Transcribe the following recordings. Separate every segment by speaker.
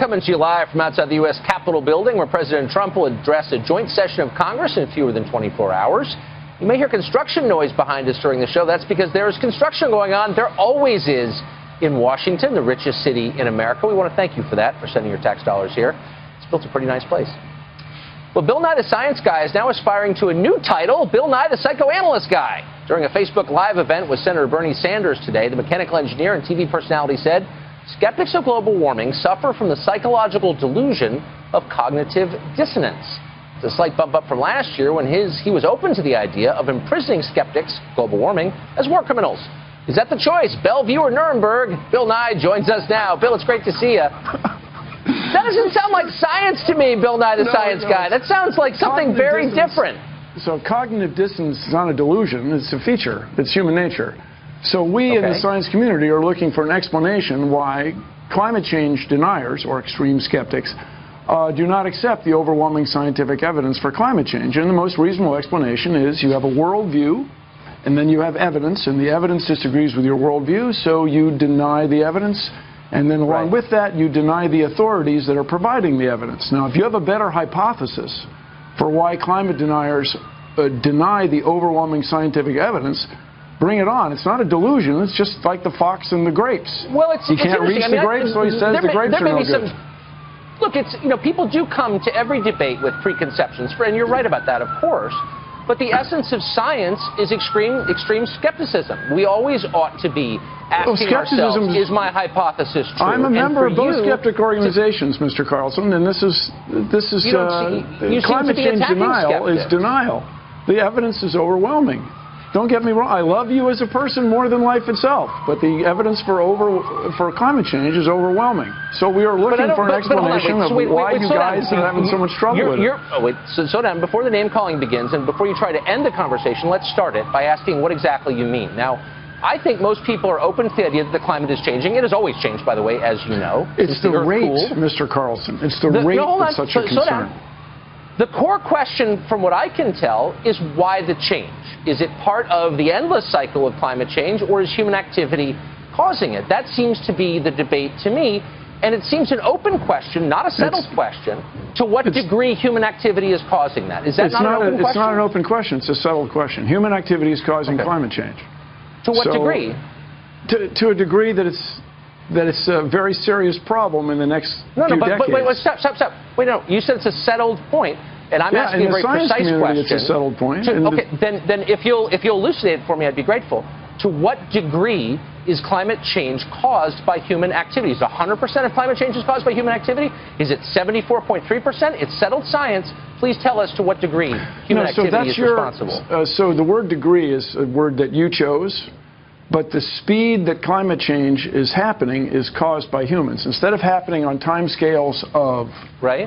Speaker 1: coming to you live from outside the U.S. Capitol building, where President Trump will address a joint session of Congress in fewer than 24 hours. You may hear construction noise behind us during the show. That's because there is construction going on. There always is in Washington, the richest city in America. We want to thank you for that, for sending your tax dollars here. It's built a pretty nice place. Well, Bill Nye the Science Guy is now aspiring to a new title, Bill Nye the Psychoanalyst Guy. During a Facebook Live event with Senator Bernie Sanders today, the mechanical engineer and TV personality said, skeptics of global warming suffer from the psychological delusion of cognitive dissonance. It's a slight bump up from last year when he was open to the idea of imprisoning skeptics, global warming, as war criminals. Is that the choice? Bellevue or Nuremberg? Bill Nye joins us now. Bill, it's great to see you. That doesn't sound like science to me, Bill Nye the Science Guy. That sounds like something very different.
Speaker 2: So cognitive dissonance is not a delusion. It's a feature. It's human nature. So we in the science community are looking for an explanation why climate change deniers, or extreme skeptics, do not accept the overwhelming scientific evidence for climate change. And the most reasonable explanation is you have a worldview, and then you have evidence, and the evidence disagrees with your worldview, so you deny the evidence. And then along with that, you deny the authorities that are providing the evidence. Now, if you have a better hypothesis for why climate deniers deny the overwhelming scientific evidence, bring it on. It's not a delusion. It's just like the fox and the grapes.
Speaker 1: Well,
Speaker 2: he can't reach the grapes, so he says the grapes are no good.
Speaker 1: Look, people do come to every debate with preconceptions, and you're right about that, of course. But the essence of science is extreme skepticism. We always ought to be asking ourselves, is my hypothesis true?
Speaker 2: I'm a member of both skeptic organizations, Mr. Carlson, and this is climate change denial is denial. The evidence is overwhelming. Don't get me wrong. I love you as a person more than life itself, but the evidence for climate change is overwhelming. So we are looking for an explanation of why you guys are having so much trouble with it.
Speaker 1: Slow down. Before the name calling begins, and before you try to end the conversation, let's start it by asking what exactly you mean. Now, I think most people are open to the idea that the climate is changing. It has always changed, by the way, as you know.
Speaker 2: It's the rate, Mr. Carlson. It's the rate that's such a concern.
Speaker 1: The core question, from what I can tell, is why the change? Is it part of the endless cycle of climate change, or is human activity causing it? That seems to be the debate to me, and it seems an open question, not a settled question, to what degree human activity is causing that. Is that not an open question?
Speaker 2: It's not an open question. It's a settled question. Human activity is causing climate change.
Speaker 1: To what degree?
Speaker 2: To a degree that it's a very serious problem in the next few decades.
Speaker 1: But wait, stop. Wait, no, you said it's a settled point, and I'm asking a very precise question.
Speaker 2: It's a settled point.
Speaker 1: Okay, then if you'll elucidate it for me, I'd be grateful. To what degree is climate change caused by human activity? Is 100% of climate change is caused by human activity? Is it 74.3%? It's settled science. Please tell us to what degree human activity is responsible.
Speaker 2: So the word degree is a word that you chose. But the speed that climate change is happening is caused by humans. Instead of happening on timescales of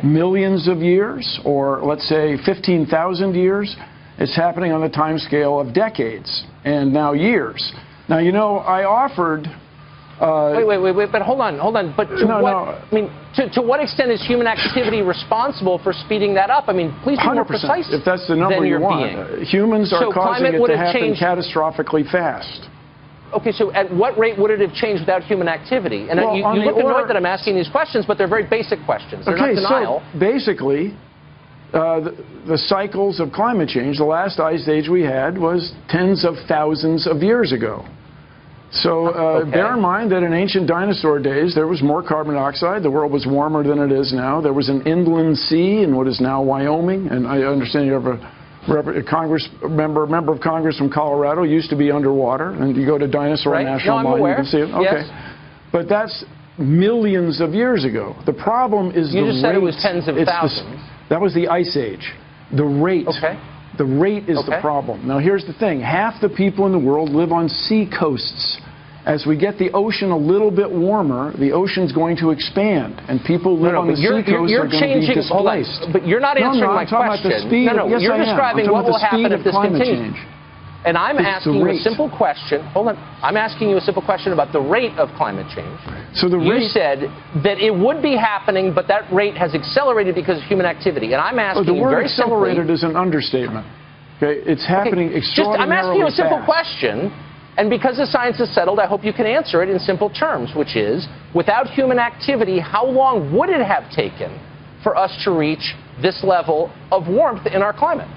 Speaker 2: millions of years, or let's say 15,000 years, it's happening on the timescale of decades and now years. Now, you know, I offered...
Speaker 1: Wait, but hold on. But to what extent is human activity responsible for speeding that up? I mean, please be more precise.
Speaker 2: If that's the number you want. Humans are causing it to happen catastrophically fast.
Speaker 1: Okay, so at what rate would it have changed without human activity? And you look annoyed that I'm asking these questions, but they're very basic questions. They're not denial.
Speaker 2: So basically, the cycles of climate change, the last ice age we had was tens of thousands of years ago. So bear in mind that in ancient dinosaur days, there was more carbon dioxide. The world was warmer than it is now. There was an inland sea in what is now Wyoming. And I understand you have a member of Congress from Colorado, used to be underwater, and you go to Dinosaur National Mine, you can see it. Okay.
Speaker 1: Yes.
Speaker 2: But that's millions of years ago. The problem is the rate.
Speaker 1: You just said it was tens of thousands.
Speaker 2: That was the ice age. The rate.
Speaker 1: Okay.
Speaker 2: The rate is the problem. Now, here's the thing. Half the people in the world live on sea coasts. As we get the ocean a little bit warmer, the ocean's going to expand, and people live on the sea coast are going to be displaced.
Speaker 1: But you're not answering my question.
Speaker 2: Yes,
Speaker 1: you're describing what will happen if this continues.
Speaker 2: Change.
Speaker 1: And I'm asking you a simple question. Hold on. I'm asking you a simple question about the rate of climate change.
Speaker 2: So
Speaker 1: you said that it would be happening, but that rate has accelerated because of human activity. And I'm asking you very simply.
Speaker 2: The word accelerated is an understatement. Okay, it's happening extraordinarily fast.
Speaker 1: I'm asking you a simple question. And because the science is settled, I hope you can answer it in simple terms, which is, without human activity, how long would it have taken for us to reach this level of warmth in our climate?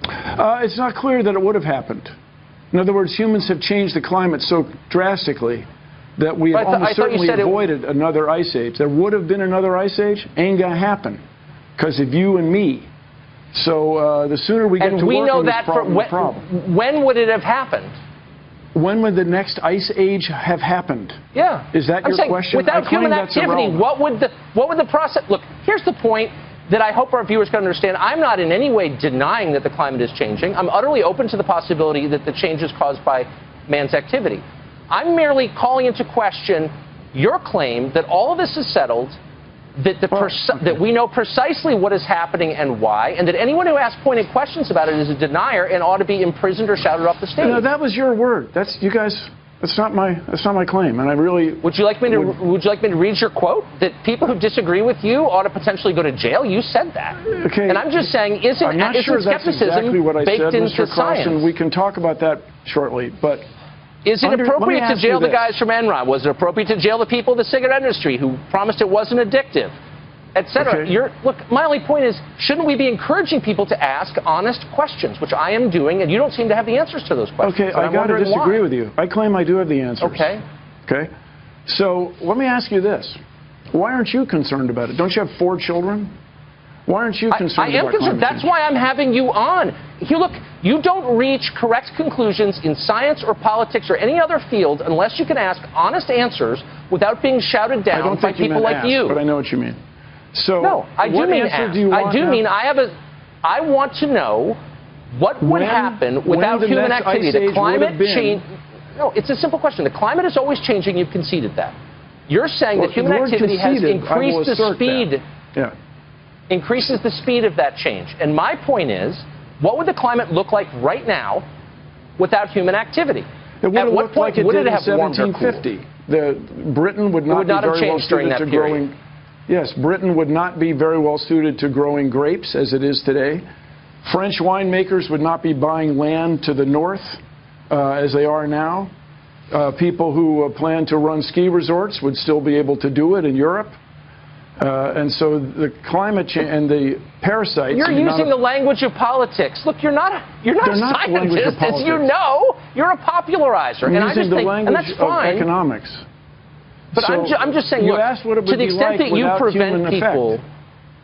Speaker 2: It's not clear that it would have happened. In other words, humans have changed the climate so drastically that we have almost certainly avoided another ice age. There would have been another ice age. Ain't going to happen because of you and me. So the sooner we get to work on this problem, the problem.
Speaker 1: When would it have happened?
Speaker 2: When would the next ice age have happened?
Speaker 1: Yeah.
Speaker 2: Is that your question?
Speaker 1: Without human activity, what would the process... Look, here's the point that I hope our viewers can understand. I'm not in any way denying that the climate is changing. I'm utterly open to the possibility that the change is caused by man's activity. I'm merely calling into question your claim that all of this is settled, that we know precisely what is happening and why, and that anyone who asks pointed questions about it is a denier and ought to be imprisoned or shouted off the stage.
Speaker 2: No, that was your word. That's you guys. That's not my claim, and I really.
Speaker 1: Would you like me to read your quote? That people who disagree with you ought to potentially go to jail? You said that.
Speaker 2: Okay.
Speaker 1: And I'm just saying,
Speaker 2: I'm not sure that's exactly what I said,
Speaker 1: into
Speaker 2: Mr. Carlson. We can talk about that shortly, but.
Speaker 1: Is it appropriate to jail the guys from Enron? Was it appropriate to jail the people in the cigarette industry who promised it wasn't addictive, et cetera?
Speaker 2: Okay.
Speaker 1: Look, my only point is, shouldn't we be encouraging people to ask honest questions, which I am doing, and you don't seem to have the answers to those questions.
Speaker 2: Okay, I got to disagree with you. I claim I do have the answers.
Speaker 1: Okay.
Speaker 2: Okay. So let me ask you this. Why aren't you concerned about it? Don't you have 4 children? Why aren't you concerned about climate change?
Speaker 1: That's why I'm having you on. Look, you don't reach correct conclusions in science or politics or any other field unless you can ask honest answers without being shouted down by people like you.
Speaker 2: But I know what you mean. So
Speaker 1: no, I do mean ask. I want to know what would happen without human activity. The climate change. No, it's a simple question. The climate is always changing. You've conceded that. You're saying that human activity has increased the speed.
Speaker 2: Yeah.
Speaker 1: Increases the speed of that change. And my point is, what would the climate look like right now without human activity?
Speaker 2: It would have looked like it did in 1750. Britain would not be very well suited to growing. Yes, Britain would not be very well suited to growing grapes as it is today. French winemakers would not be buying land to the north as they are now. People who plan to run ski resorts would still be able to do it in Europe. And so the climate change and the parasites.
Speaker 1: You're using the language of politics. Look, you're not a scientist, as you know. You're a popularizer,
Speaker 2: and that's
Speaker 1: fine.
Speaker 2: Economics.
Speaker 1: But so I'm just saying, look, to the extent that you prevent people,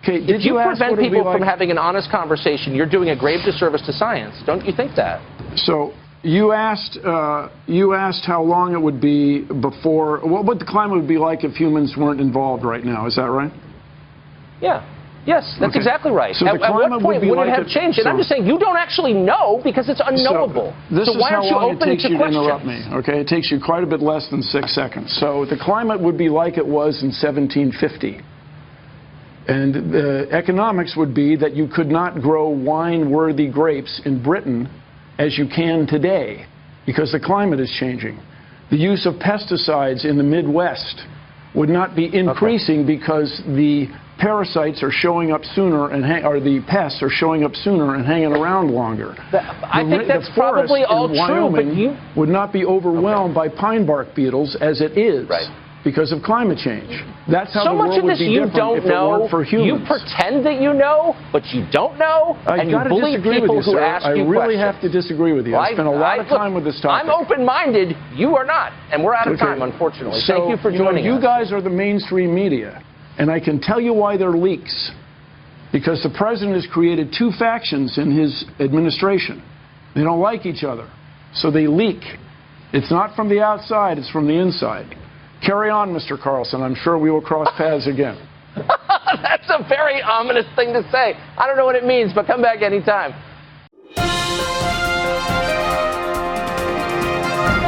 Speaker 1: if you prevent people from having an honest conversation, you're doing a grave disservice to science. Don't you think that?
Speaker 2: So. You asked how long it would be before, what the climate would be like if humans weren't involved right now. Is that right?
Speaker 1: Yeah. Yes, that's exactly right.
Speaker 2: So
Speaker 1: at what point would it have changed? And I'm just saying, you don't actually know because it's unknowable.
Speaker 2: So
Speaker 1: why aren't you open to questions?
Speaker 2: This is how long it takes you to interrupt me, okay? It takes you quite a bit less than 6 seconds. So the climate would be like it was in 1750. And the economics would be that you could not grow wine-worthy grapes in Britain as you can today, because the climate is changing. The use of pesticides in the Midwest would not be increasing because the parasites are showing up sooner, or the pests are showing up sooner and hanging around longer.
Speaker 1: I think that's probably all true, but you
Speaker 2: would not be overwhelmed by pine bark beetles as it is.
Speaker 1: Right.
Speaker 2: Because of climate change. That's how the world would be different if it weren't for humans.
Speaker 1: You pretend that you know, but you don't know, and you bully people who ask you questions.
Speaker 2: I really have to disagree with you. I spent a lot of time with this topic.
Speaker 1: I'm open-minded. You are not, and we're out of time, unfortunately. Thank you for joining us.
Speaker 2: You guys are the mainstream media, and I can tell you why they're leaks. Because the president has created 2 factions in his administration. They don't like each other, so they leak. It's not from the outside, it's from the inside. Carry on, Mr. Carlson. I'm sure we will cross paths again.
Speaker 1: That's a very ominous thing to say. I don't know what it means, but come back anytime.